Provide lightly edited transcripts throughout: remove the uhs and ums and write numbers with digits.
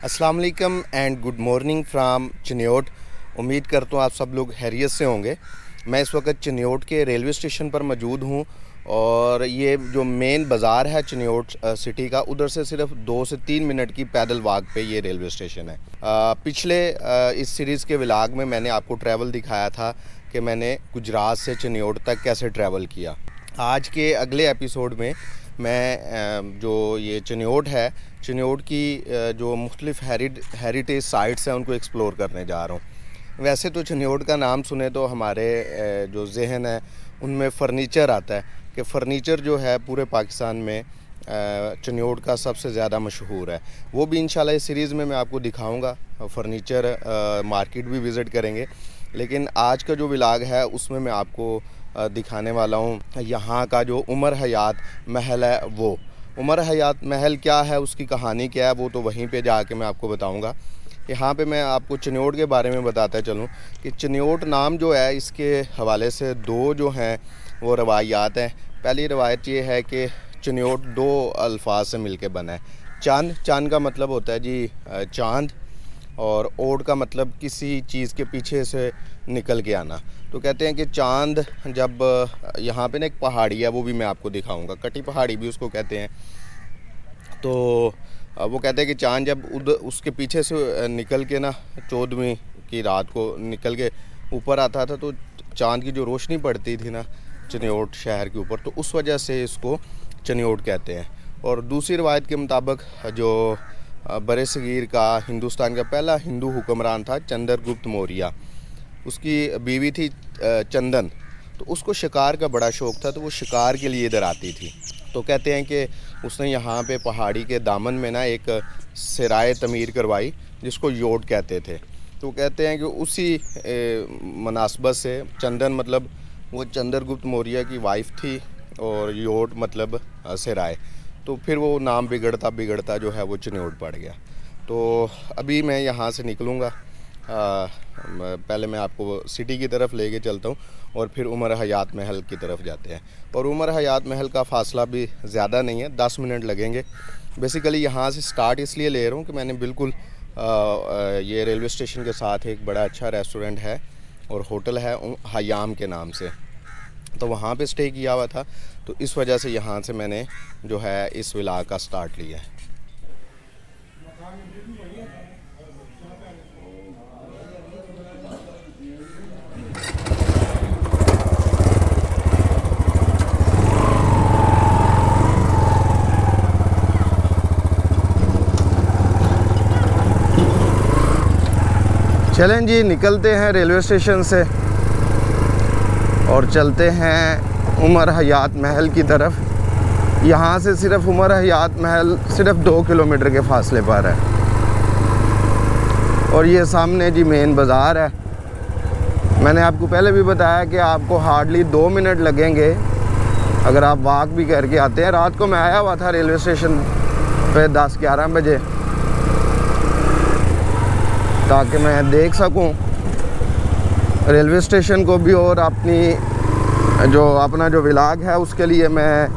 अस्सलाम वालेकुम and good morning from Chiniot. उम्मीद करता हूँ आप सब लोग खैरियत से होंगे। मैं इस वक्त चिन्योट के रेलवे स्टेशन पर मौजूद हूँ और ये जो मेन बाज़ार है चिन्योट सिटी का, उधर से सिर्फ 2 से 3 मिनट की पैदल वॉक पे ये रेलवे स्टेशन है। पिछले इस सीरीज़ के व्लॉग में मैंने आपको ट्रैवल दिखाया था कि मैंने गुजरात से चिन्योट तक कैसे ट्रैवल किया। आज के अगले एपिसोड में मैं जो ये चिन्योट है, चिन्योट की जो मुख्तलिफ़ हेरिटेज साइट्स हैं उनको एक्सप्लोर करने जा रहा हूँ। वैसे तो चिन्योट का नाम सुने तो हमारे जो जहन है उनमें फ़र्नीचर आता है कि फ़र्नीचर जो है पूरे पाकिस्तान में चिन्योट का सबसे ज़्यादा मशहूर है। वो भी इंशाल्लाह इस सीरीज़ में मैं आपको दिखाऊंगा। फ़र्नीचर मार्केट भी विज़िट करेंगे, लेकिन आज का जो व्लॉग है उसमें मैं आपको दिखाने वाला हूँ यहाँ का जो उमर हयात महल है। वो उमर हयात महल क्या है, उसकी कहानी क्या है, वो तो वहीं पे जाके मैं आपको बताऊँगा। यहाँ पे मैं आपको चिन्योट के बारे में बताता चलूँ कि चिन्योट नाम जो है इसके हवाले से 2 जो हैं वो रवायात हैं। पहली रवायत ये है कि चिन्योट 2 अल्फाज से मिलके बना है। चांद का मतलब होता है जी चांद, और ओट का मतलब किसी चीज़ के पीछे से निकल के आना। तो कहते हैं कि चांद जब यहाँ पे ना एक पहाड़ी है, वो भी मैं आपको दिखाऊंगा, कटी पहाड़ी भी उसको कहते हैं। तो वो कहते हैं कि चांद जब उसके पीछे से निकल के ना 14वीं की रात को निकल के ऊपर आता था, तो चांद की जो रोशनी पड़ती थी ना चिन्योट शहर के ऊपर, तो उस वजह से इसको चिन्योट कहते हैं। और दूसरी रवायत के मुताबिक जो बरसगीर का हिंदुस्तान का पहला हिंदू हुक्मरान था चंद्रगुप्त मौर्य, उसकी बीवी थी चंदन, तो उसको शिकार का बड़ा शौक़ था, तो वो शिकार के लिए इधर आती थी। तो कहते हैं कि उसने यहाँ पे पहाड़ी के दामन में ना एक सराय तमीर करवाई जिसको योट कहते थे। तो कहते हैं कि उसी मुनासबत से चंदन मतलब वो चंद्रगुप्त मौर्य की वाइफ थी और योट मतलब सराय, तो फिर वो नाम बिगड़ता जो है वो चिन्योट पड़ गया। तो अभी मैं यहाँ से निकलूँगा, पहले मैं आपको सिटी की तरफ लेके चलता हूँ और फिर उमर हयात महल की तरफ जाते हैं। और उमर हयात महल का फ़ासला भी ज़्यादा नहीं है, 10 मिनट लगेंगे। बेसिकली यहाँ से स्टार्ट इसलिए ले रहा हूँ कि मैंने बिल्कुल ये रेलवे स्टेशन के साथ एक बड़ा अच्छा रेस्टोरेंट है और होटल है हयाम के नाम से, तो वहाँ पे स्टे किया हुआ था। तो इस वजह से यहाँ से मैंने जो है इस व्लॉग का स्टार्ट लिया है। चलें जी, निकलते हैं रेलवे स्टेशन से और चलते हैं उमर हयात महल की तरफ। यहाँ से सिर्फ उमर हयात महल सिर्फ 2 किलोमीटर के फासले पर है। और ये सामने जी मेन बाज़ार है। मैंने आपको पहले भी बताया कि आपको हार्डली 2 मिनट लगेंगे अगर आप वॉक भी करके आते हैं। रात को मैं आया हुआ था रेलवे स्टेशन पे 10-11 बजे, ताकि मैं देख सकूं रेलवे स्टेशन को भी, और अपना जो व्लॉग है उसके लिए मैं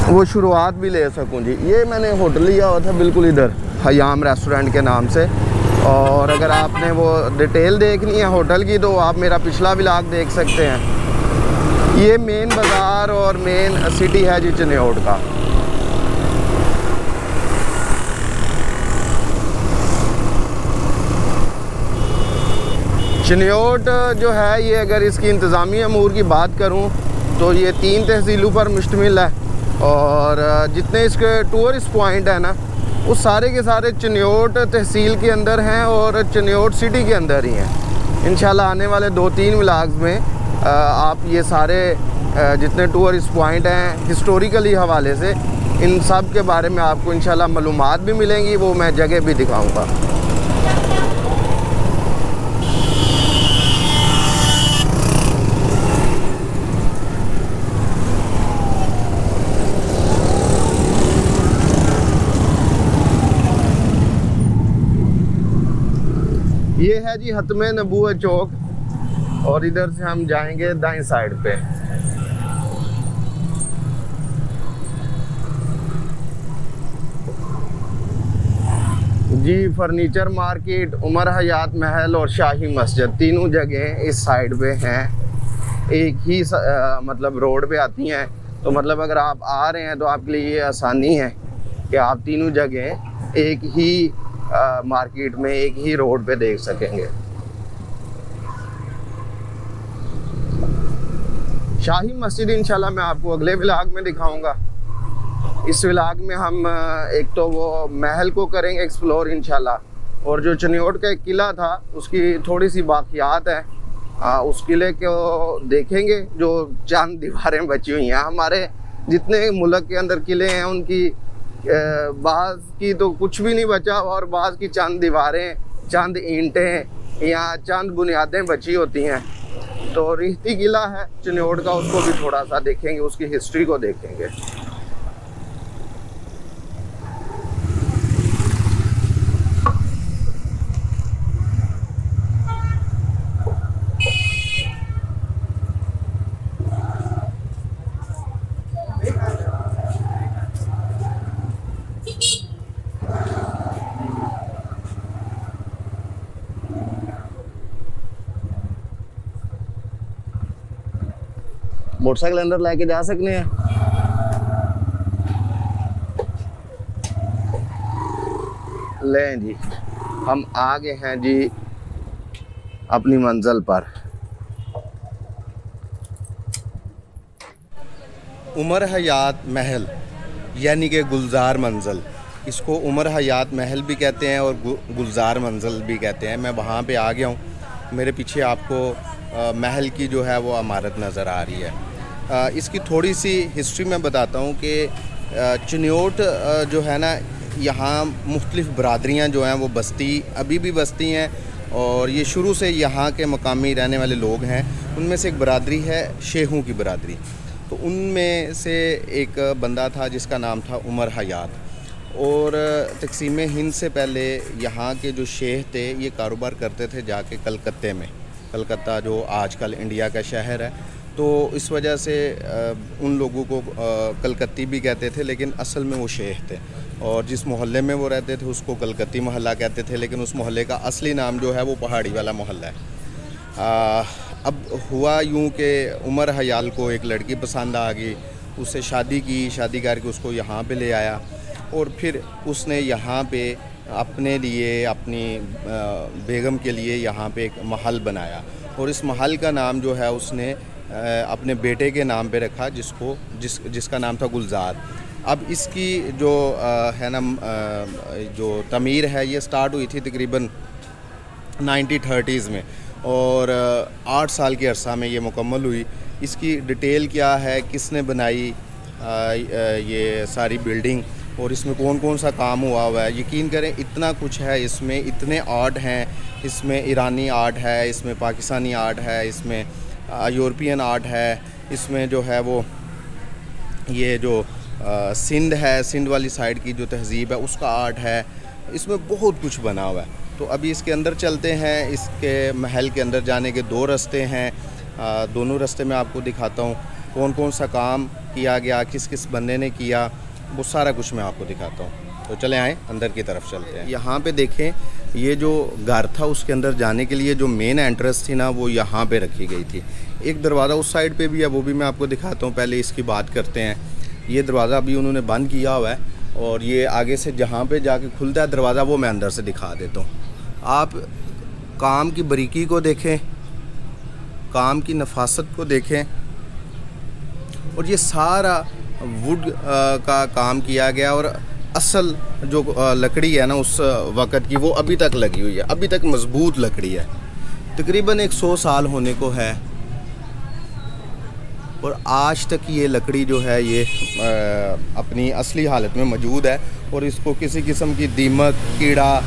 वो शुरुआत भी ले सकूं जी। ये मैंने होटल लिया हुआ था बिल्कुल इधर हयाम रेस्टोरेंट के नाम से। और अगर आपने वो डिटेल देखनी है होटल की तो आप मेरा पिछला व्लॉग देख सकते हैं। ये मेन बाज़ार और मेन सिटी है जी चिन्योट का। चिन्योट जो है ये, अगर इसकी इंतज़ामी अमूर की बात करूं तो ये 3 तहसीलों पर मुश्तमिल है। और जितने इसके टूरिस्ट पॉइंट है ना, वो सारे के सारे चिन्योट तहसील के अंदर हैं और चिन्योट सिटी के अंदर ही हैं। इंशाल्लाह आने वाले 2-3 व्लॉग्स में आप ये सारे जितने टूरिस्ट पॉइंट हैं हिस्टोरिकली हवाले से, इन सब के बारे में आपको इंशाल्लाह मालूमात भी मिलेंगी, वो मैं जगह भी दिखाऊँगा। ये है जी हतमे नबूवत चौक और इधर से हम जाएंगे दाएं साइड पे। जी फर्नीचर मार्केट, उमर हयात महल और शाही मस्जिद तीनों जगह इस साइड पे हैं। एक ही मतलब रोड पे आती हैं। तो मतलब अगर आप आ रहे हैं तो आपके लिए ये आसानी है कि आप तीनों जगह एक ही मार्केट में एक ही रोड पे देख सकेंगे। शाही मस्जिद इंशाल्लाह मैं आपको अगले व्लॉग में दिखाऊंगा। इस व्लॉग में हम एक तो वो महल को करेंगे एक्सप्लोर इंशाल्लाह, और जो चिन्योट का एक किला था उसकी थोड़ी सी बाकियात है, उस किले को देखेंगे। जो चंद दीवारें बची हुई हैं, हमारे जितने मुल्क के अंदर किले हैं उनकी बाज़ की तो कुछ भी नहीं बचा, और बाज़ की चंद दीवारें, चंद ईंटें या चंद बुनियादें बची होती हैं। तो रिश्ती किला है चिन्योट का, उसको भी थोड़ा सा देखेंगे, उसकी हिस्ट्री को देखेंगे। मोटरसाइकिल अंदर लेके जा सकते हैं। लें जी, हम आ गए हैं जी अपनी मंजिल पर। उमर हयात महल यानी कि गुलजार मंजिल, इसको उमर हयात महल भी कहते हैं और गुलजार मंजिल भी कहते हैं। मैं वहाँ पे आ गया हूँ। मेरे पीछे आपको महल की जो है वो इमारत नज़र आ रही है। इसकी थोड़ी सी हिस्ट्री मैं बताता हूँ कि चिन्योट जो है ना, यहाँ मुख्तलिफ़ बरादरियाँ जो हैं वो अभी भी बसती हैं, और ये शुरू से यहाँ के मकामी रहने वाले लोग हैं। उनमें से एक बरादरी है शेहों की बरादरी। तो उनमें से एक बंदा था जिसका नाम था उमर हयात, और तकसीम हिंद से पहले यहाँ के जो शेख थे ये कारोबार करते थे जाके कलकत्ते में। कलकत्ता जो आजकल इंडिया का शहर है, तो इस वजह से उन लोगों को कलकत्ती भी कहते थे, लेकिन असल में वो शेख थे। और जिस मोहल्ले में वो रहते थे उसको कलकत्ती मोहल्ला कहते थे, लेकिन उस मोहल्ले का असली नाम जो है वो पहाड़ी वाला मोहल्ला है। अब हुआ यूँ कि उमर हयाल को एक लड़की पसंद आ गई, उससे शादी की, शादी करके उसको यहाँ पे ले आया, और फिर उसने यहाँ पे अपने लिए, अपनी बेगम के लिए यहाँ पे एक महल बनाया, और इस महल का नाम जो है उसने अपने बेटे के नाम पे रखा, जिसका नाम था गुलजार। अब इसकी जो है ना जो तमीर है ये स्टार्ट हुई थी तकरीबन 1930s में, और 8 साल के अरसा में ये मुकम्मल हुई। इसकी डिटेल क्या है, किसने बनाई ये सारी बिल्डिंग, और इसमें कौन कौन सा काम हुआ है, यकीन करें इतना कुछ है इसमें, इतने आर्ट हैं इसमें। ईरानी आर्ट है इसमें, पाकिस्तानी आर्ट है इसमें, यूरोपियन आर्ट है इसमें, जो है वो ये जो सिंध है, सिंध वाली साइड की जो तहज़ीब है उसका आर्ट है। इसमें बहुत कुछ बना हुआ है। तो अभी इसके अंदर चलते हैं। इसके महल के अंदर जाने के 2 रास्ते हैं। दोनों रास्ते में आपको दिखाता हूँ कौन कौन सा काम किया गया, किस किस बंदे ने किया, वो सारा कुछ मैं आपको दिखाता हूँ। तो चले आएँ अंदर की तरफ चलते हैं। यहाँ पे देखें, ये जो घर था उसके अंदर जाने के लिए जो मेन एंट्रेंस थी ना वो यहाँ पे रखी गई थी। एक दरवाज़ा उस साइड पे भी है, वो भी मैं आपको दिखाता हूँ। पहले इसकी बात करते हैं। ये दरवाज़ा अभी उन्होंने बंद किया हुआ है, और ये आगे से जहाँ पे जाके खुलता है दरवाज़ा वो मैं अंदर से दिखा देता हूँ। आप काम की बारीकी को देखें, काम की नफासत को देखें, और ये सारा वुड का काम किया गया, और असल जो लकड़ी है ना उस वक़्त की वो अभी तक लगी हुई है, अभी तक मज़बूत लकड़ी है। तकरीबन 100 साल होने को है, और आज तक ये लकड़ी जो है ये अपनी असली हालत में मौजूद है, और इसको किसी किस्म की दीमक कीड़ा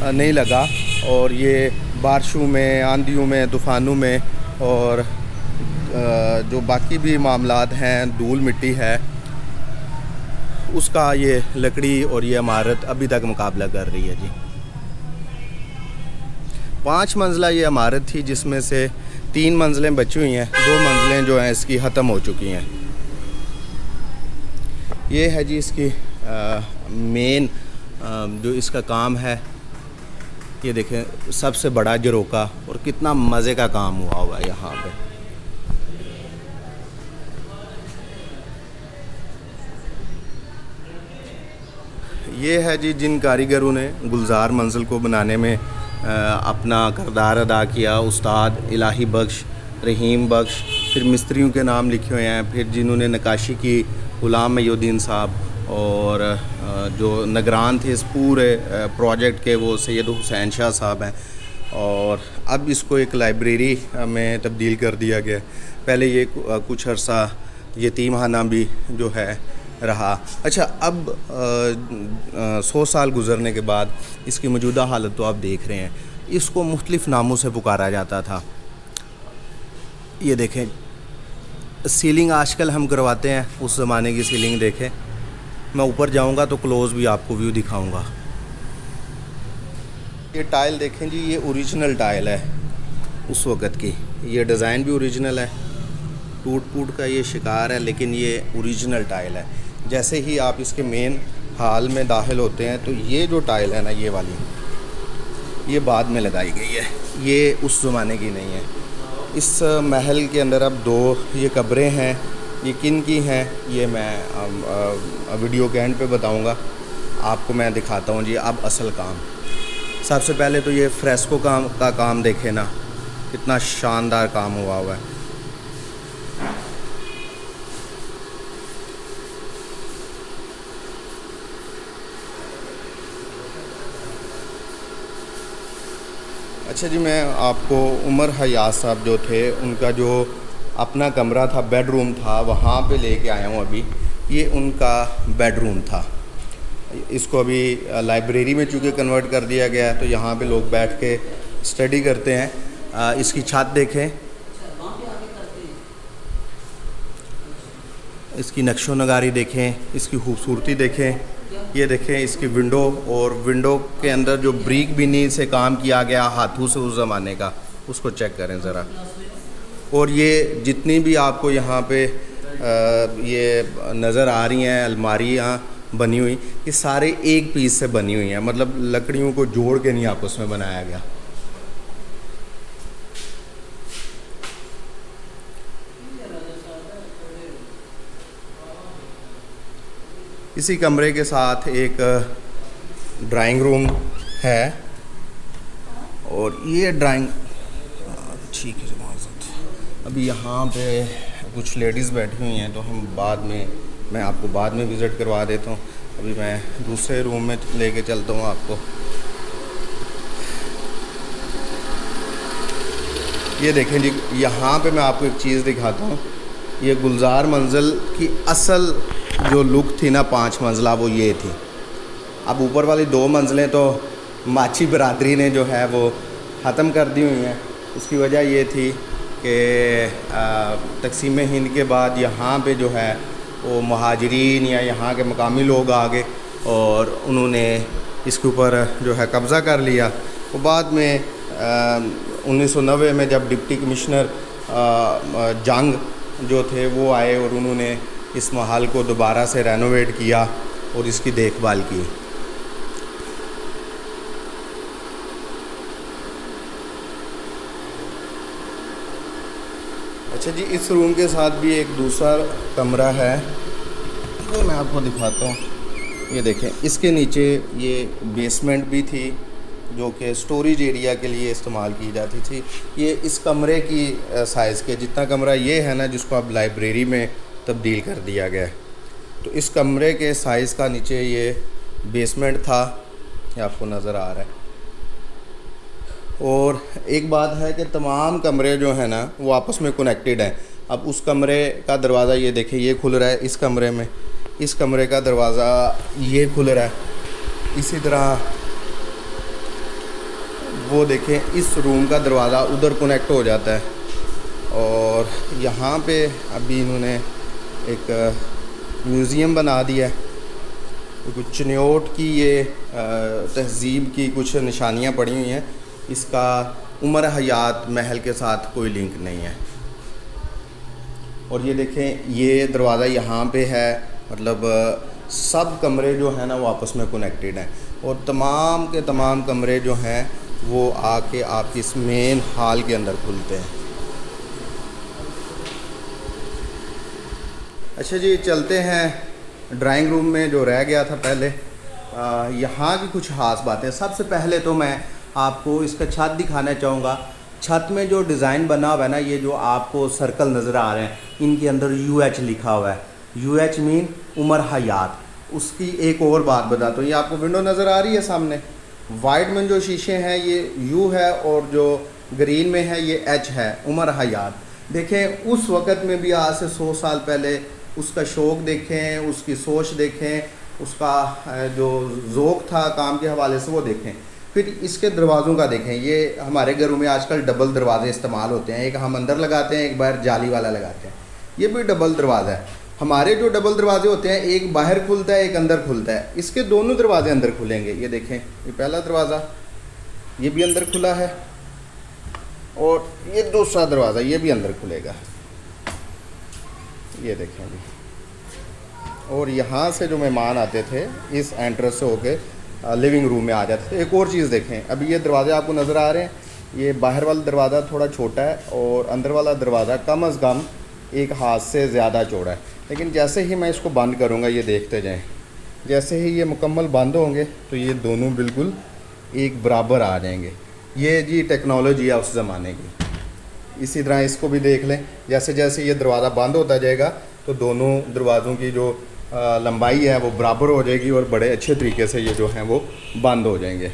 नहीं लगा। और ये बारिशों में, आंधियों में, तूफ़ानों में, और जो बाकी भी मामलात हैं, धूल मिट्टी है, उसका ये लकड़ी और ये इमारत अभी तक मुकाबला कर रही है जी। 5 मंजिला ये इमारत थी, जिसमें से 3 मंजिलें बची हुई हैं, 2 मंजिलें जो हैं इसकी ख़त्म हो चुकी हैं। ये है जी इसकी मेन जो इसका काम है। ये देखें सबसे बड़ा झरोका, और कितना मज़े का काम हुआ है यहाँ पे। ये है जी जिन कारीगरों ने गुलजार मंजिल को बनाने में अपना किरदार अदा किया, उस्ताद इलाही बख्श, रहीम बख्श, फिर मिस्त्रियों के नाम लिखे हुए हैं, फिर जिन्होंने नक्काशी की ग़ुलाम मयूद्दीन साहब, और जो निगरान थे इस पूरे प्रोजेक्ट के वो सैयद हुसैन शाह साहब हैं। और अब इसको एक लाइब्रेरी में तब्दील कर दिया गया। पहले ये कुछ अर्सा यतीम खाना भी जो है रहा। अच्छा, अब 100 साल गुज़रने के बाद इसकी मौजूदा हालत तो आप देख रहे हैं। इसको मुख्तलिफ़ नामों से पुकारा जाता था। ये देखें सीलिंग आजकल हम करवाते हैं, उस ज़माने की सीलिंग देखें। मैं ऊपर जाऊंगा तो क्लोज़ भी आपको व्यू दिखाऊंगा। ये टाइल देखें जी, ये ओरिजिनल टाइल है उस वक़्त की। ये डिज़ाइन भी ओरिजिनल है, टूट फूट का ये शिकार है, लेकिन ये ओरिजिनल टाइल है। जैसे ही आप इसके मेन हाल में दाखिल होते हैं तो ये जो टाइल है ना, ये वाली, ये बाद में लगाई गई है, ये उस ज़माने की नहीं है। इस महल के अंदर अब 2 ये कब्रें हैं। ये किन की हैं ये मैं वीडियो के एंड पे बताऊंगा आपको। मैं दिखाता हूँ जी अब असल काम। सबसे पहले तो ये फ्रेस्को का काम देखें ना, कितना शानदार काम हुआ है। अच्छा जी, मैं आपको उमर हयात साहब जो थे, उनका जो अपना कमरा था, बेडरूम था, वहाँ पे लेके आया हूँ अभी। ये उनका बेडरूम था। इसको अभी लाइब्रेरी में चूँकि कन्वर्ट कर दिया गया है, तो यहाँ पे लोग बैठ के स्टडी करते हैं। इसकी छत देखें, इसकी नक्शो नगारी देखें, इसकी खूबसूरती देखें। ये देखें इसकी विंडो, और विंडो के अंदर जो ब्रिक बिनी से काम किया गया हाथों से उस ज़माने का, उसको चेक करें ज़रा। और ये जितनी भी आपको यहाँ पे ये नज़र आ रही हैं अलमारियाँ बनी हुई, ये सारे एक पीस से बनी हुई हैं, मतलब लकड़ियों को जोड़ के नहीं आपस में बनाया गया। इसी कमरे के साथ एक ड्राइंग रूम है, और ये ड्राइंग ठीक है। अभी यहाँ पे कुछ लेडीज़ बैठी हुई हैं, तो हम मैं आपको बाद में विज़िट करवा देता हूँ। अभी मैं दूसरे रूम में लेके चलता हूँ आपको। ये देखें जी, यहाँ पे मैं आपको एक चीज़ दिखाता हूँ। ये गुलजार मंजिल की असल जो लुक थी ना 5 मंजिला, वो ये थी। अब ऊपर वाली 2 मंजिलें तो माची बरादरी ने जो है वो ख़त्म कर दी हुई हैं। उसकी वजह ये थी कि तकसीम हिंद के बाद यहाँ पे जो है वो महाजरीन या यहाँ के मकामी लोग आ गए, और उन्होंने इसके ऊपर जो है कब्ज़ा कर लिया। वो बाद में 1990 में जब डिप्टी कमिश्नर जंग जो थे वो आए, और उन्होंने इस महल को दोबारा से रेनोवेट किया और इसकी देखभाल की। अच्छा जी, इस रूम के साथ भी एक दूसरा कमरा है, वो मैं आपको दिखाता हूँ। ये देखें, इसके नीचे ये बेसमेंट भी थी, जो कि स्टोरेज एरिया के लिए इस्तेमाल की जाती थी। ये इस कमरे की साइज़ के जितना कमरा ये है ना, जिसको अब लाइब्रेरी में तब्दील कर दिया गया है, तो इस कमरे के साइज़ का नीचे ये बेसमेंट था, ये आपको नज़र आ रहा है। और एक बात है कि तमाम कमरे जो हैं ना वो आपस में कनेक्टेड हैं। अब उस कमरे का दरवाज़ा ये देखें, ये खुल रहा है इस कमरे में, इस कमरे का दरवाज़ा ये खुल रहा है। इसी तरह वो देखें, इस रूम का दरवाज़ा उधर कनेक्ट हो जाता है। और यहाँ पे अभी इन्होंने एक म्यूज़ियम बना दिया है। कुछ चिन्योट की ये तहज़ीब की कुछ निशानियाँ पड़ी हुई हैं, इसका उमर हयात महल के साथ कोई लिंक नहीं है। और ये देखें, ये दरवाज़ा यहाँ पे है, मतलब सब कमरे जो हैं ना वो आपस में कनेक्टेड हैं, और तमाम के तमाम कमरे जो हैं वो आके आपकी इस मेन हॉल के अंदर खुलते हैं। अच्छा जी, चलते हैं ड्राइंग रूम में जो रह गया था पहले। यहाँ की कुछ ख़ास बातें, सबसे पहले तो मैं आपको इसका छत दिखाना चाहूँगा। छत में जो डिज़ाइन बना हुआ है ना, ये जो आपको सर्कल नज़र आ रहे हैं, इनके अंदर UH लिखा हुआ है। UH मीन उमर हयात। उसकी एक और बात बताता हूँ, ये आपको विंडो नज़र आ रही है सामने, वाइट में जो शीशे हैं ये U है, और जो ग्रीन में है ये H है, उमर हयात। देखें, उस वक़्त में भी आज से 100 साल पहले उसका शौक़ देखें, उसकी सोच देखें, उसका जो ज़ौक़ था काम के हवाले से वो देखें। फिर इसके दरवाज़ों का देखें, ये हमारे घरों में आजकल डबल दरवाज़े इस्तेमाल होते हैं, एक हम अंदर लगाते हैं, एक बाहर जाली वाला लगाते हैं। ये भी डबल दरवाज़ा है। हमारे जो डबल दरवाजे होते हैं, एक बाहर खुलता है, एक अंदर खुलता है। इसके दोनों दरवाजे अंदर खुलेंगे। ये देखें, ये पहला दरवाज़ा, ये भी अंदर खुला है, और ये दूसरा दरवाज़ा, ये भी अंदर खुलेगा। ये देखें अभी। और यहाँ से जो मेहमान आते थे इस एंट्रेंस से होके लिविंग रूम में आ जाते थे। एक और चीज़ देखें, अभी ये दरवाजे आपको नज़र आ रहे हैं, ये बाहर वाला दरवाज़ा थोड़ा छोटा है और अंदर वाला दरवाज़ा कम अज़ कम एक हाथ से ज़्यादा चौड़ा है। लेकिन जैसे ही मैं इसको बंद करूँगा, ये देखते जाएं, जैसे ही ये मुकम्मल बंद होंगे तो ये दोनों बिल्कुल एक बराबर आ जाएंगे। ये जी टेक्नोलॉजी है उस ज़माने की। इसी तरह इसको भी देख लें, जैसे जैसे ये दरवाज़ा बंद होता जाएगा तो दोनों दरवाज़ों की जो लंबाई है वो बराबर हो जाएगी, और बड़े अच्छे तरीके से ये जो हैं वो बंद हो जाएंगे।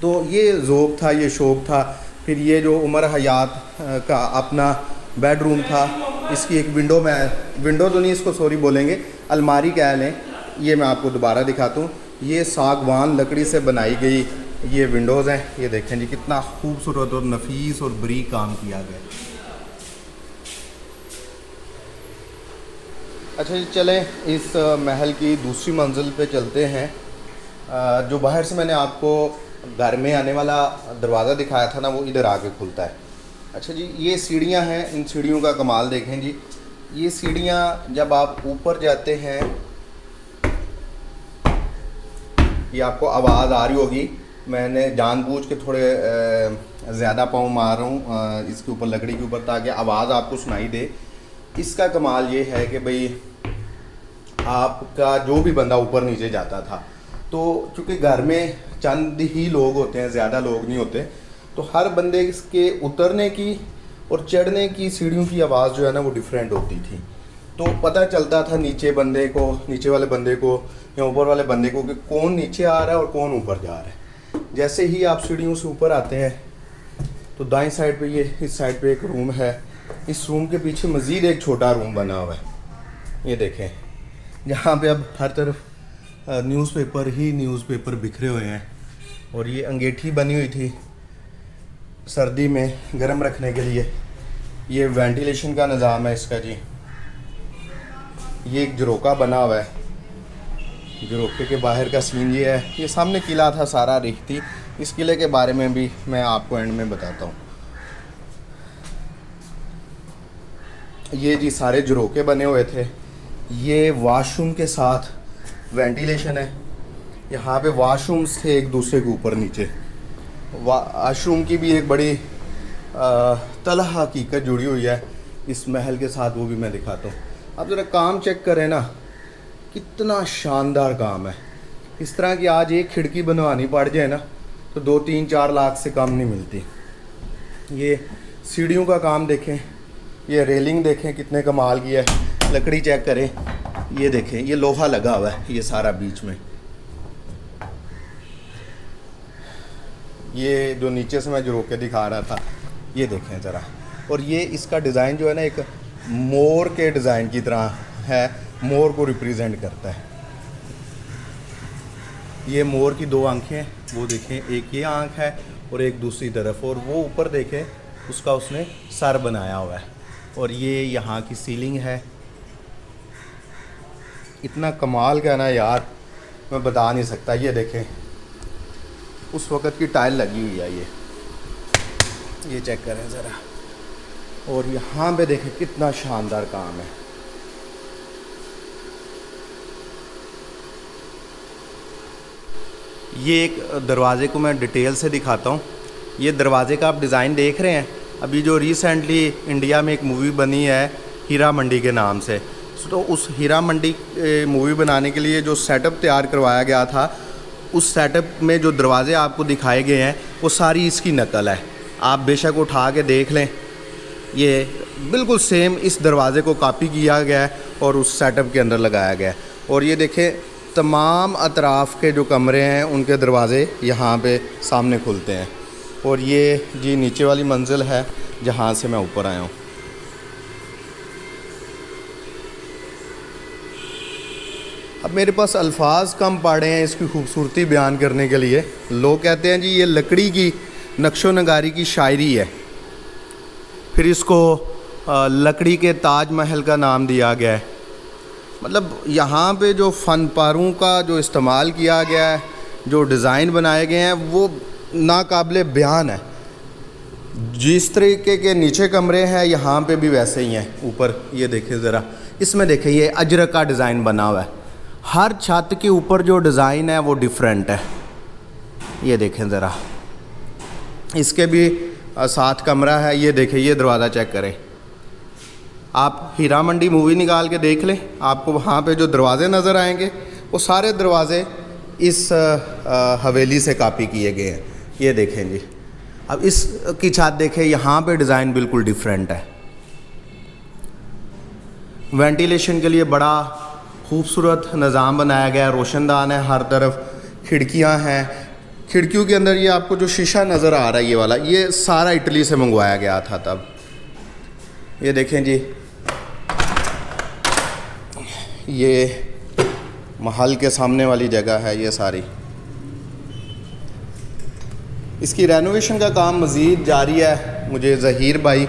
तो ये ज़ौक़ था, ये शौक़ था। फिर ये जो उमर हयात का अपना बेडरूम था, इसकी एक विंडो तो नहीं, इसको सॉरी बोलेंगे, अलमारी कह लें। ये मैं आपको दोबारा दिखाता हूँ। ये सागवान लकड़ी से बनाई गई ये विंडोज़ हैं। ये देखें जी, कितना खूबसूरत और नफीस और बारीक काम किया गया। अच्छा जी, चलें इस महल की दूसरी मंजिल पे चलते हैं। जो बाहर से मैंने आपको घर में आने वाला दरवाज़ा दिखाया था ना, वो इधर आके खुलता है। अच्छा जी, ये सीढ़ियाँ हैं, इन सीढ़ियों का कमाल देखें जी। ये सीढ़ियाँ जब आप ऊपर जाते हैं, ये आपको आवाज़ आ रही होगी, मैंने जानबूझ के थोड़े ज़्यादा पाँव मार रहा हूँ इसके ऊपर, लकड़ी के ऊपर, ताकि आवाज़ आपको सुनाई दे। इसका कमाल ये है कि भाई आपका जो भी बंदा ऊपर नीचे जाता था, तो चूँकि घर में चंद ही लोग होते हैं, ज़्यादा लोग नहीं होते, तो हर बंदे के उतरने की और चढ़ने की सीढ़ियों की आवाज़ जो है ना वो डिफरेंट होती थी। तो पता चलता था नीचे वाले बंदे को या ऊपर वाले बंदे को कि कौन नीचे आ रहा है और कौन ऊपर जा रहा है। जैसे ही आप सीढ़ियों से ऊपर आते हैं तो दाईं साइड पे ये इस साइड पे एक रूम है। इस रूम के पीछे मज़ीद एक छोटा रूम बना हुआ है, ये देखें, जहाँ पे अब हर तरफ न्यूज़पेपर बिखरे हुए हैं। और ये अंगीठी बनी हुई थी सर्दी में गर्म रखने के लिए। ये वेंटिलेशन का निज़ाम है इसका जी। ये एक झरोका बना हुआ है, झरोके के बाहर का सीन ये है। ये सामने किला था सारा रेखती। इस किले के बारे में भी मैं आपको एंड में बताता हूँ। ये जी सारे झरोके बने हुए थे। ये वॉशरूम के साथ वेंटिलेशन है। यहाँ पे वॉशरूम्स थे एक दूसरे के ऊपर नीचे। वॉशरूम की भी एक बड़ी तलह हकीकत जुड़ी हुई है इस महल के साथ, वो भी मैं दिखाता हूँ। आप ज़रा काम चेक करें ना, कितना शानदार काम है। इस तरह की आज एक खिड़की बनवानी पड़ जाए ना तो 2-3-4 लाख से कम नहीं मिलती। ये सीढ़ियों का काम देखें, ये रेलिंग देखें कितने कमाल की है। लकड़ी चेक करें, ये देखें, ये लोहा लगा हुआ है ये सारा बीच में। ये जो नीचे से मैं जो रोके दिखा रहा था, ये देखें ज़रा। और ये इसका डिज़ाइन जो है ना, एक मोर के डिज़ाइन की तरह है, मोर को रिप्रेजेंट करता है। ये मोर की 2 आंखें हैं, वो देखें, एक ये आंख है और एक दूसरी तरफ, और वो ऊपर देखें उसका उसने सर बनाया हुआ है। और ये यहाँ की सीलिंग है, इतना कमाल का ना यार, मैं बता नहीं सकता। ये देखें, उस वक़्त की टाइल लगी हुई है ये चेक करें ज़रा। और यहाँ पे देखें कितना शानदार काम है। ये एक दरवाज़े को मैं डिटेल से दिखाता हूँ। ये दरवाज़े का आप डिज़ाइन देख रहे हैं। अभी जो रिसेंटली इंडिया में एक मूवी बनी है हीरा मंडी के नाम से, तो उस हीरा मंडी मूवी बनाने के लिए जो सेटअप तैयार करवाया गया था, उस सेटअप में जो दरवाज़े आपको दिखाए गए हैं वो सारी इसकी नकल है। आप बेशक उठा के देख लें, ये बिल्कुल सेम इस दरवाज़े को कॉपी किया गया है और उस सेटअप के अंदर लगाया गया है। और ये देखें तमाम अतराफ़ के जो कमरे हैं उनके दरवाज़े यहाँ पे सामने खुलते हैं। और ये जी नीचे वाली मंजिल है जहाँ से मैं ऊपर आया हूँ। अब मेरे पास अल्फाज कम पड़े हैं इसकी खूबसूरती बयान करने के लिए। लोग कहते हैं जी ये लकड़ी की नक्शो नगारी की शायरी है, फिर इसको लकड़ी के ताज महल का नाम दिया गया है। मतलब यहाँ पे जो फ़नपारों का जो इस्तेमाल किया गया है, जो डिज़ाइन बनाए गए हैं, वो नाकाबिले बयान है। जिस तरीके के नीचे कमरे हैं यहाँ पे भी वैसे ही हैं। ऊपर ये देखें ज़रा, इसमें देखें ये अजरक का डिज़ाइन बना हुआ है। हर छत के ऊपर जो डिज़ाइन है वो डिफरेंट है। ये देखें ज़रा, इसके भी 7 कमरा है। ये देखें, ये दरवाज़ा चेक करें आप। हीरा मंडी मूवी निकाल के देख लें, आपको वहाँ पे जो दरवाज़े नज़र आएंगे वो सारे दरवाज़े इस हवेली से कॉपी किए गए हैं। ये देखें जी, अब इसकी छत देखें, यहाँ पे डिज़ाइन बिल्कुल डिफरेंट है। वेंटिलेशन के लिए बड़ा खूबसूरत निज़ाम बनाया गया है। रोशनदान है, हर तरफ खिड़कियाँ हैं। खिड़कियों के अंदर ये आपको जो शीशा नज़र आ रहा है ये वाला, ये सारा इटली से मंगवाया गया था तब। ये देखें जी, ये महल के सामने वाली जगह है ये सारी। इसकी रेनोवेशन का काम मज़ीद जारी है। मुझे ज़हीर भाई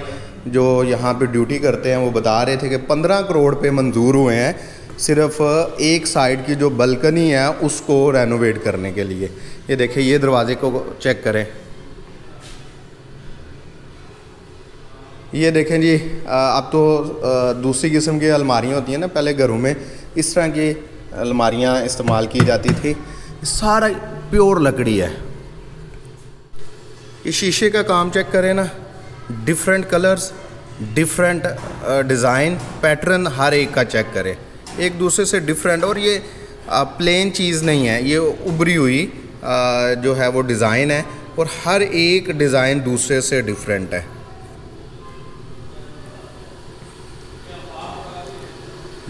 जो यहाँ पे ड्यूटी करते हैं वो बता रहे थे कि 15 करोड़ पे मंजूर हुए हैं सिर्फ एक साइड की जो बल्कनी है उसको रेनोवेट करने के लिए। ये देखिए, ये दरवाज़े को चेक करें। ये देखें जी, अब तो दूसरी किस्म की अलमारियाँ होती हैं ना, पहले घरों में इस तरह की अलमारियाँ इस्तेमाल की जाती थी। सारा प्योर लकड़ी है। ये शीशे का काम चेक करें ना, different colours, different design, pattern हर एक का चेक करें, एक दूसरे से डिफरेंट। और ये प्लेन चीज़ नहीं है, ये उभरी हुई जो है वो डिज़ाइन है और हर एक डिज़ाइन दूसरे से डिफरेंट है।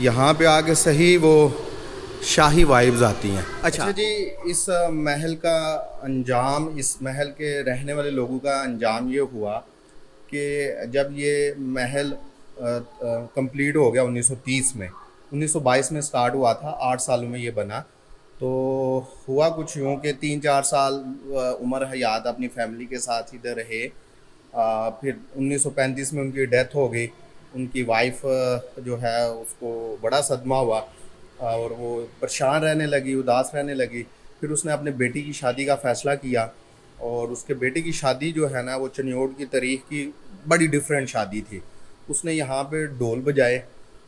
यहाँ पे आके सही वो शाही वाइब्स आती हैं। अच्छा जी, इस महल का अंजाम, इस महल के रहने वाले लोगों का अंजाम ये हुआ कि जब ये महल कंप्लीट हो गया 1930 में, 1922 में स्टार्ट हुआ था, 8 सालों में ये बना। तो हुआ कुछ यूँ कि 3-4 साल उमर हयात अपनी फैमिली के साथ इधर रहे। फिर 1935 में उनकी डेथ हो गई। उनकी वाइफ जो है उसको बड़ा सदमा हुआ और वो परेशान रहने लगी, उदास रहने लगी। फिर उसने अपने बेटी की शादी का फ़ैसला किया और उसके बेटे की शादी जो है ना वो चनियोट की तारीख की बड़ी डिफरेंट शादी थी। उसने यहाँ पे ढोल बजाए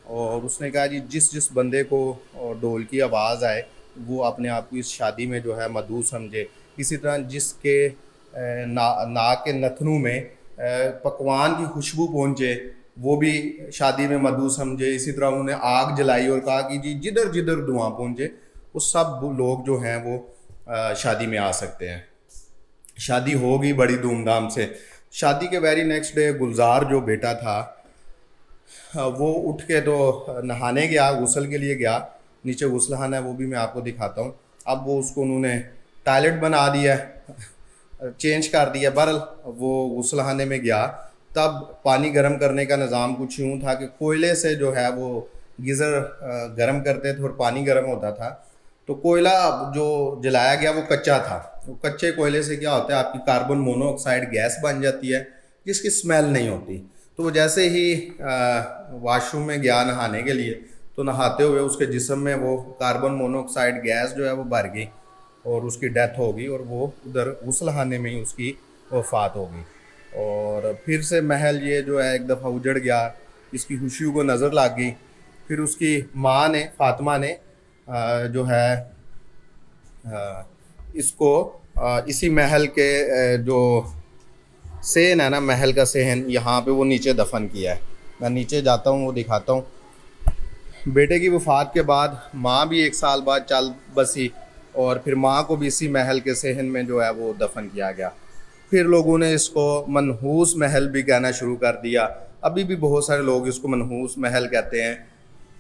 और उसने कहा जी जिस जिस बंदे को ढोल की आवाज़ आए वो अपने आप को इस शादी में जो है मधु समझे। इसी तरह जिसके नाक के नथनों में पकवान की खुशबू पहुँचे वो भी शादी में मधु समझे। इसी तरह उन्होंने आग जलाई और कहा कि जी जिधर जिधर धुआं पहुँचे वो सब लोग जो हैं वो शादी में आ सकते हैं। शादी होगी बड़ी धूमधाम से। शादी के वेरी नेक्स्ट डे गुलजार जो बेटा था वो उठ के तो नहाने गया, गुस्ल के लिए गया। नीचे गुस्लखाना है वो भी मैं आपको दिखाता हूँ। अब वो उसको उन्होंने टॉयलेट बना दिया, चेंज कर दिया। बहरहाल वो गुस्लखाने में गया, तब पानी गर्म करने का निज़ाम कुछ यूँ था कि कोयले से जो है वो गीज़र गर्म करते थे और पानी गर्म होता था। तो कोयला जो जलाया गया वो कच्चा था। वो कच्चे कोयले से क्या होता है, आपकी कार्बन मोनोऑक्साइड गैस बन जाती है जिसकी स्मेल नहीं होती। तो वो जैसे ही वाशरूम में गया नहाने के लिए, तो नहाते हुए उसके जिस्म में वो कार्बन मोनोऑक्साइड गैस जो है वो भर गई। और उसकी डेथ होगी और वो उधर गुस्लखाने में ही उसकी वफ़ात होगी। और फिर से महल ये जो है एक दफ़ा उजड़ गया, इसकी खुशियों को नज़र लग गई। फिर उसकी माँ ने, फातिमा ने जो है इसको इसी महल के जो सेहन है ना, महल का सेहन, यहाँ पे वो नीचे दफन किया है। मैं नीचे जाता हूँ, वो दिखाता हूँ। बेटे की वफ़ात के बाद माँ भी 1 साल बाद चल बसी और फिर माँ को भी इसी महल के सेहन में जो है वो दफन किया गया। फिर लोगों ने इसको मनहूस महल भी कहना शुरू कर दिया। अभी भी बहुत सारे लोग इसको मनहूस महल कहते हैं।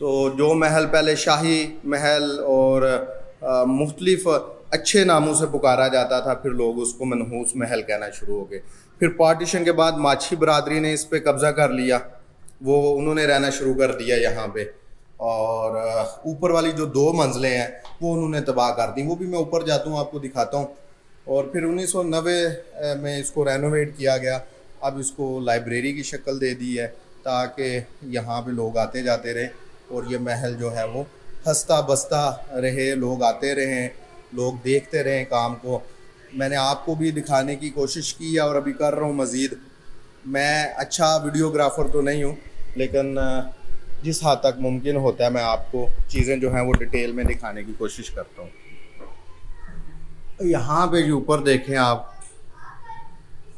तो जो महल पहले शाही महल और मुख्तलिफ अच्छे नामों से पुकारा जाता था, फिर लोग उसको मनहूस महल कहना शुरू हो गए। फिर पार्टीशन के बाद माछी बरादरी ने इस पे कब्ज़ा कर लिया, वो उन्होंने रहना शुरू कर दिया यहाँ पे। और ऊपर वाली जो 2 मंजिलें हैं वो उन्होंने तबाह कर दी। वो भी मैं ऊपर जाता हूँ, आपको दिखाता हूँ। और फिर 1990 में इसको रेनोवेट किया गया। अब इसको लाइब्रेरी की शक्ल दे दी है ताकि यहाँ पे लोग आते जाते रहे और ये महल जो है वो हंसता बसता रहे, लोग आते रहें, लोग देखते रहें काम को। मैंने आपको भी दिखाने की कोशिश की है और अभी कर रहा हूँ मज़ीद। मैं अच्छा वीडियोग्राफ़र तो नहीं हूँ, लेकिन जिस हद तक मुमकिन होता है मैं आपको चीज़ें जो हैं वो डिटेल में दिखाने की कोशिश करता हूँ। यहाँ पे जो ऊपर देखें आप,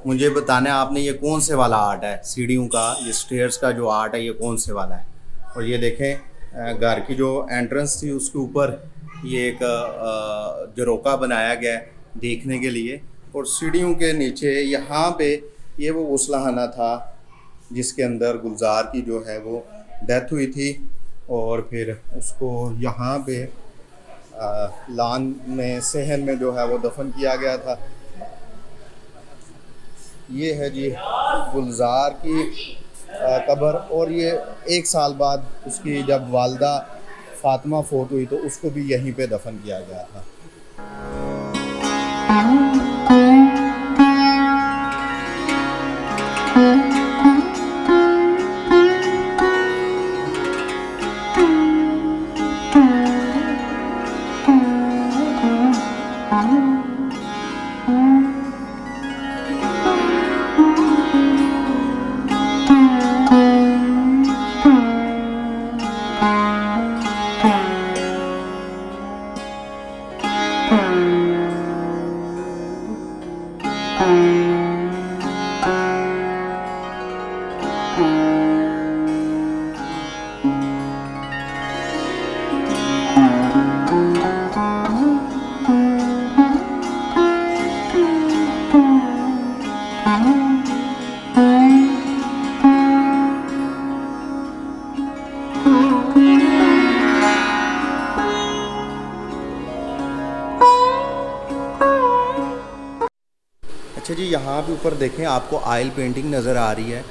मुझे बताना है आपने ये कौन से वाला आर्ट है, सीढ़ियों का, ये स्टेयर्स का जो आर्ट है ये कौन से वाला है। और ये देखें घर की जो एंट्रेंस थी उसके ऊपर ये एक झरोका बनाया गया है देखने के लिए। और सीढ़ियों के नीचे यहाँ पे ये वो गुस्लखाना था जिसके अंदर गुलजार की जो है वो डेथ हुई थी। और फिर उसको यहाँ पे लान में, सेहन में जो है वो दफन किया गया था। ये है जी गुलजार की कब्र। और ये 1 साल बाद उसकी जब वालदा फातिमा फोत हुई तो उसको भी यहीं पे दफन किया गया था। अच्छा जी, यहाँ भी ऊपर देखें आपको आयल पेंटिंग नज़र आ रही है।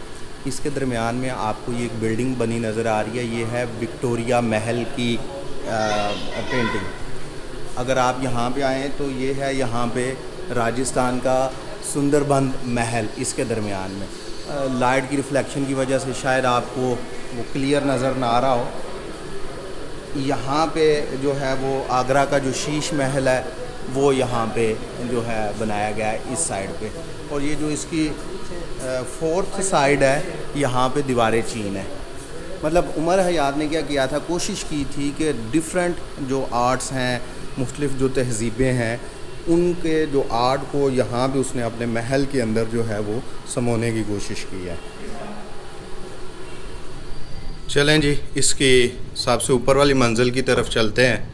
इसके दरमियान में आपको ये एक बिल्डिंग बनी नज़र आ रही है। ये है विक्टोरिया महल की पेंटिंग। अगर आप यहाँ पे आएँ तो ये है यहाँ पे राजस्थान का सुंदरबन महल। इसके दरमियान में लाइट की रिफ्लेक्शन की वजह से शायद आपको वो क्लियर नज़र ना आ रहा हो। यहाँ पे जो है वो आगरा का जो शीश महल है वो यहाँ पे जो है बनाया गया है इस साइड पे। और ये जो इसकी 4th साइड है यहाँ पे दीवारें चीन है। मतलब उमर हयात ने क्या किया था, कोशिश की थी कि डिफरेंट जो आर्ट्स हैं, मुख्तलिफ जो तहज़ीबें हैं, उनके जो आर्ट को यहाँ पे उसने अपने महल के अंदर जो है वो समोने की कोशिश की है। चलें जी, इसकी सबसे ऊपर वाली मंजिल की तरफ चलते हैं।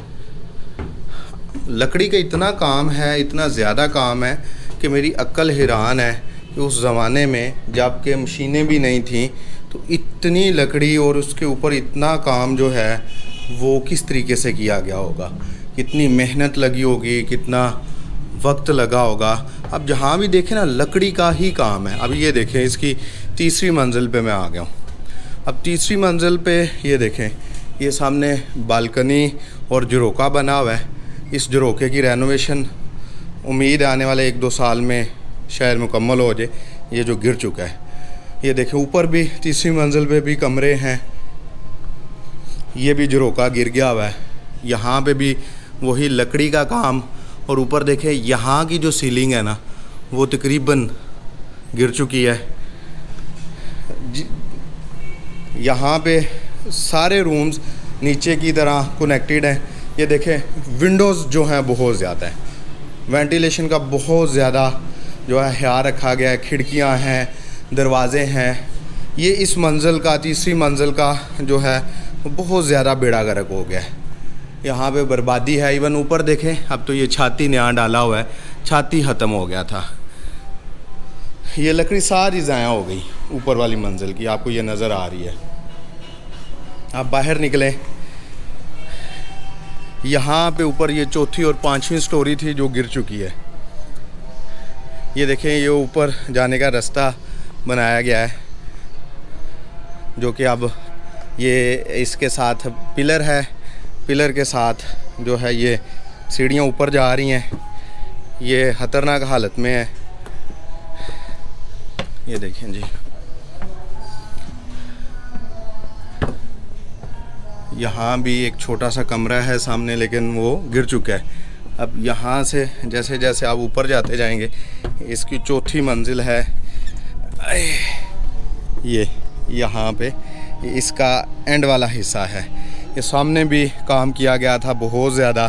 लकड़ी का इतना काम है, इतना ज़्यादा काम है कि मेरी अक्ल हैरान है कि उस ज़माने में जब कि मशीनें भी नहीं थी तो इतनी लकड़ी और उसके ऊपर इतना काम जो है वो किस तरीके से किया गया होगा, कितनी मेहनत लगी होगी, कितना वक्त लगा होगा। अब जहाँ भी देखें ना लकड़ी का ही काम है। अब ये देखें, इसकी 3री मंजिल पे मैं आ गया हूँ। अब 3री मंजिल पे ये देखें, ये सामने बालकनी और झरोका बना हुआ है। इस झरोके की रेनोवेशन उम्मीद है आने वाले 1-2 साल में शायद मुकम्मल हो जाए। ये जो गिर चुका है, ये देखें ऊपर भी 3री मंजिल पे भी कमरे हैं, ये भी झरोका गिर गया हुआ है। यहाँ पे भी वही लकड़ी का काम और ऊपर देखें यहाँ की जो सीलिंग है ना वो तकरीबन गिर चुकी है। यहाँ पे सारे रूम्स नीचे की तरह कनेक्टेड हैं। ये देखें विंडोज़ जो हैं बहुत ज़्यादा हैं, वेंटिलेशन का बहुत ज़्यादा जो है ख्याल रखा गया है। खिड़कियाँ हैं, दरवाज़े हैं। ये इस मंजिल का, तीसरी मंजिल का जो है बहुत ज़्यादा बेड़ा गर्क हो गया है। यहाँ पे बर्बादी है। इवन ऊपर देखें, अब तो ये छाती नया डाला हुआ है, छाती ख़त्म हो गया था। ये लकड़ी सारी ज़ाया हो गई ऊपर वाली मंजिल की, आपको ये नज़र आ रही है। आप बाहर निकलें, यहाँ पे ऊपर ये चौथी और पांचवी स्टोरी थी जो गिर चुकी है। ये देखें, ये ऊपर जाने का रास्ता बनाया गया है जो कि अब ये इसके साथ पिलर है, पिलर के साथ जो है ये सीढ़ियाँ ऊपर जा रही हैं। ये ख़तरनाक हालत में है। ये देखें जी, यहाँ भी एक छोटा सा कमरा है सामने, लेकिन वो गिर चुका है। अब यहाँ से जैसे जैसे आप ऊपर जाते जाएंगे, इसकी चौथी मंजिल है ये, यहाँ पे इसका एंड वाला हिस्सा है। ये सामने भी काम किया गया था बहुत ज़्यादा,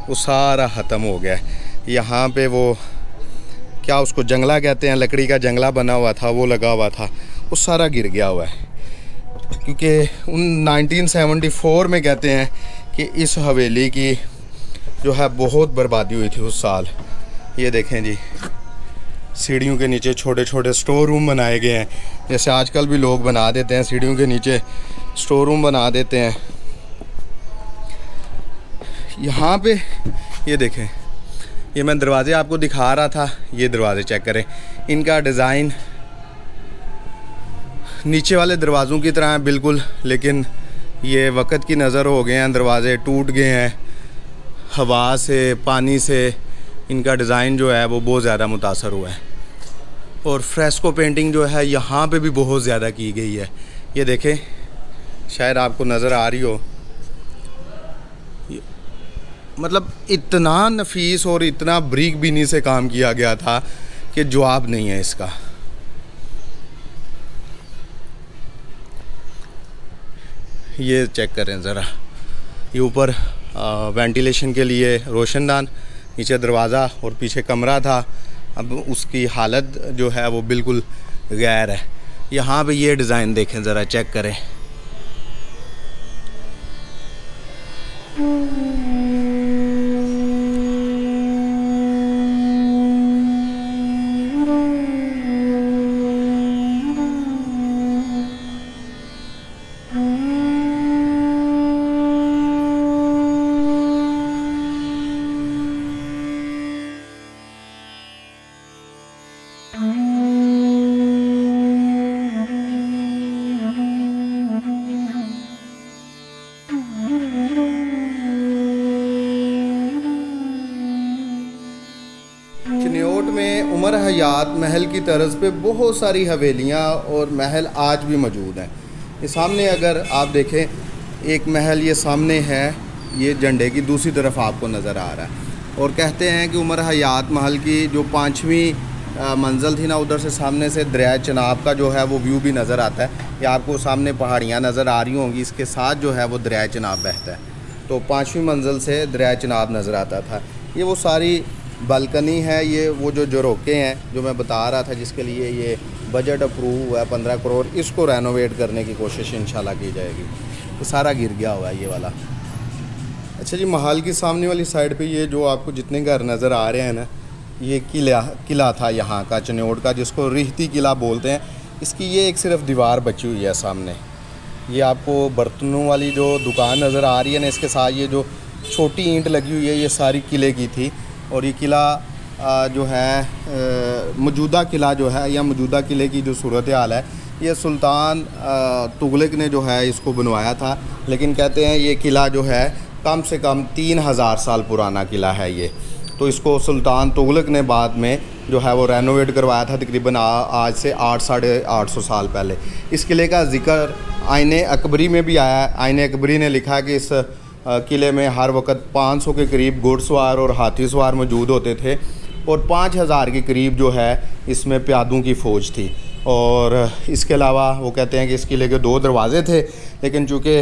वो सारा ख़त्म हो गया है। यहाँ पे वो क्या उसको जंगला कहते हैं, लकड़ी का जंगला बना हुआ था, वो लगा हुआ था, वो सारा गिर गया हुआ है। क्योंकि 1974 में कहते हैं कि इस हवेली की जो है बहुत बर्बादी हुई थी उस साल। ये देखें जी, सीढ़ियों के नीचे छोटे छोटे स्टोर रूम बनाए गए हैं, जैसे आजकल भी लोग बना देते हैं, सीढ़ियों के नीचे स्टोर रूम बना देते हैं। यहाँ पे ये देखें, ये मैं दरवाज़े आपको दिखा रहा था, ये दरवाज़े चेक करें, इनका डिज़ाइन नीचे वाले दरवाज़ों की तरह है बिल्कुल, लेकिन ये वक्त की नज़र हो गए हैं, दरवाज़े टूट गए हैं, हवा से, पानी से इनका डिज़ाइन जो है वो बहुत ज़्यादा मुतासर हुआ है। और फ्रेस्को पेंटिंग जो है यहाँ पे भी बहुत ज़्यादा की गई है। ये देखें, शायद आपको नज़र आ रही हो, मतलब इतना नफीस और इतना बारीक बीनी से काम किया गया था कि जवाब नहीं है इसका। ये चेक करें ज़रा, ये ऊपर वेंटिलेशन के लिए रोशनदान, नीचे दरवाज़ा और पीछे कमरा था। अब उसकी हालत जो है वो बिल्कुल गैर है। यहाँ पे ये डिज़ाइन देखें ज़रा, चेक करें। चिन्योट में उमर हयात महल की तर्ज पे बहुत सारी हवेलियाँ और महल आज भी मौजूद हैं। ये सामने अगर आप देखें, एक महल ये सामने है, ये झंडे की दूसरी तरफ आपको नज़र आ रहा है। और कहते हैं कि उमर हयात महल की जो पाँचवीं मंजिल थी ना, उधर से सामने से दरिया चिनाब का जो है वो व्यू भी नज़र आता है। ये आपको सामने पहाड़ियाँ नज़र आ रही होंगी, इसके साथ जो है वो दरिया चिनाब बहता है। तो पाँचवीं मंजिल से दरिया चिनाब नज़र आता था। ये वो सारी बालकनी है, ये वो जो झरोके हैं जो मैं बता रहा था, जिसके लिए ये बजट अप्रूव हुआ है 15 करोड़, इसको रेनोवेट करने की कोशिश इंशाल्लाह की जाएगी। तो सारा गिर गया हुआ है ये वाला। अच्छा जी, महल की सामने वाली साइड पे ये जो आपको जितने घर नज़र आ रहे हैं ना, ये किला था यहाँ का चिन्योट का, जिसको रिहती किला बोलते हैं। इसकी ये एक सिर्फ दीवार बची हुई है सामने। ये आपको बर्तनों वाली जो दुकान नज़र आ रही है ना, इसके साथ ये जो छोटी ईंट लगी हुई है, ये सारी किले की थी। और ये किला जो है मौजूदा किला जो है, या मौजूदा किले की जो सूरत हाल है, ये सुल्तान तुगलक ने जो है इसको बनवाया था। लेकिन कहते हैं ये किला जो है कम से कम 3000 साल पुराना किला है ये। तो इसको सुल्तान तुगलक ने बाद में जो है वो रेनोवेट करवाया था, तकरीबन आज से 800-850 साल पहले। इस किले का जिक्र आईने अकबरी में भी आया है। आईने अकबरी ने लिखा कि इस किले में हर वक्त 500 के करीब घुड़सवार और हाथी सवार मौजूद होते थे और 5000 के करीब जो है इसमें प्यादों की फ़ौज थी। और इसके अलावा वो कहते हैं कि इस किले के 2 दरवाज़े थे, लेकिन चूँकि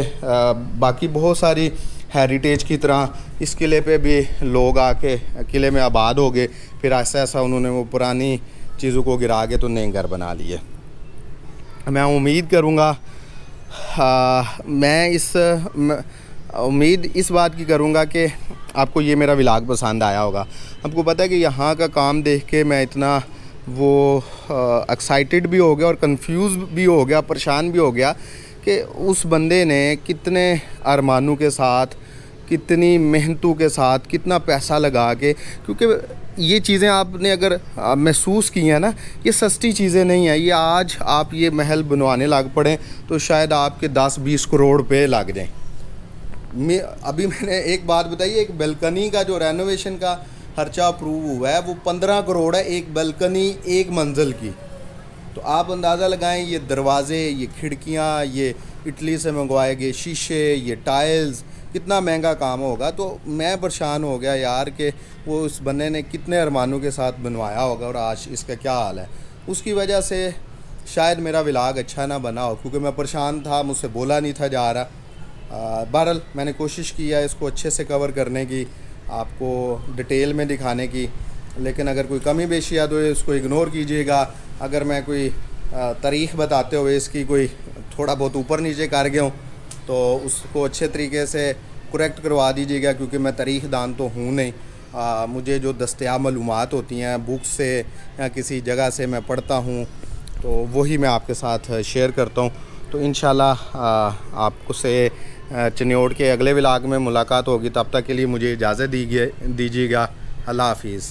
बाकी बहुत सारी हेरिटेज की तरह इस किले पे भी लोग आके किले में आबाद हो गए, फिर ऐसा ऐसा उन्होंने वो पुरानी चीज़ों को गिरा के तो नए घर बना लिए। मैं उम्मीद करूँगा उम्मीद इस बात की करूँगा कि आपको ये मेरा व्लॉग पसंद आया होगा। आपको पता है कि यहाँ का काम देख के मैं इतना वो एक्साइटेड भी हो गया और कंफ्यूज भी हो गया, परेशान भी हो गया कि उस बंदे ने कितने अरमानों के साथ, कितनी मेहनतों के साथ, कितना पैसा लगा के, क्योंकि ये चीज़ें आपने अगर महसूस की हैं ना, ये सस्ती चीज़ें नहीं हैं। ये आज आप ये महल बनवाने लग पड़े तो शायद आपके 10-20 करोड़ रुपए लग जाएं। अभी मैंने एक बात बताई, एक बालकनी का जो रेनोवेशन का खर्चा अप्रूव हुआ है वो 15 करोड़ है, एक बालकनी 1 मंजिल की। तो आप अंदाज़ा लगाएं, ये दरवाज़े, ये खिड़कियाँ, ये इटली से मंगवाए गए शीशे, ये टाइल्स, कितना महंगा काम होगा। तो मैं परेशान हो गया यार कि वो उस बंदे ने कितने अरमानों के साथ बनवाया होगा और आज इसका क्या हाल है। उसकी वजह से शायद मेरा व्लॉग अच्छा ना बना हो, क्योंकि मैं परेशान था, मुझसे बोला नहीं था जा रहा। बहरहाल मैंने कोशिश किया इसको अच्छे से कवर करने की, आपको डिटेल में दिखाने की, लेकिन अगर कोई कमी बेशी है तो इसको इग्नोर कीजिएगा। अगर मैं कोई तारीख़ बताते हुए इसकी कोई थोड़ा बहुत ऊपर नीचे कर गया हूँ तो उसको अच्छे तरीके से करेक्ट करवा दीजिएगा, क्योंकि मैं तारीख़ दान तो हूँ नहीं। मुझे जो दस्तयाब मालूमात होती हैं बुक से या किसी जगह से मैं पढ़ता हूँ तो वही मैं आपके साथ शेयर करता हूँ। तो इंशाल्लाह आपको से चिन्योट के अगले व्लॉग में मुलाकात होगी। तब तक के लिए मुझे इजाज़त दीजिएगा। अल्लाह हाफिज़।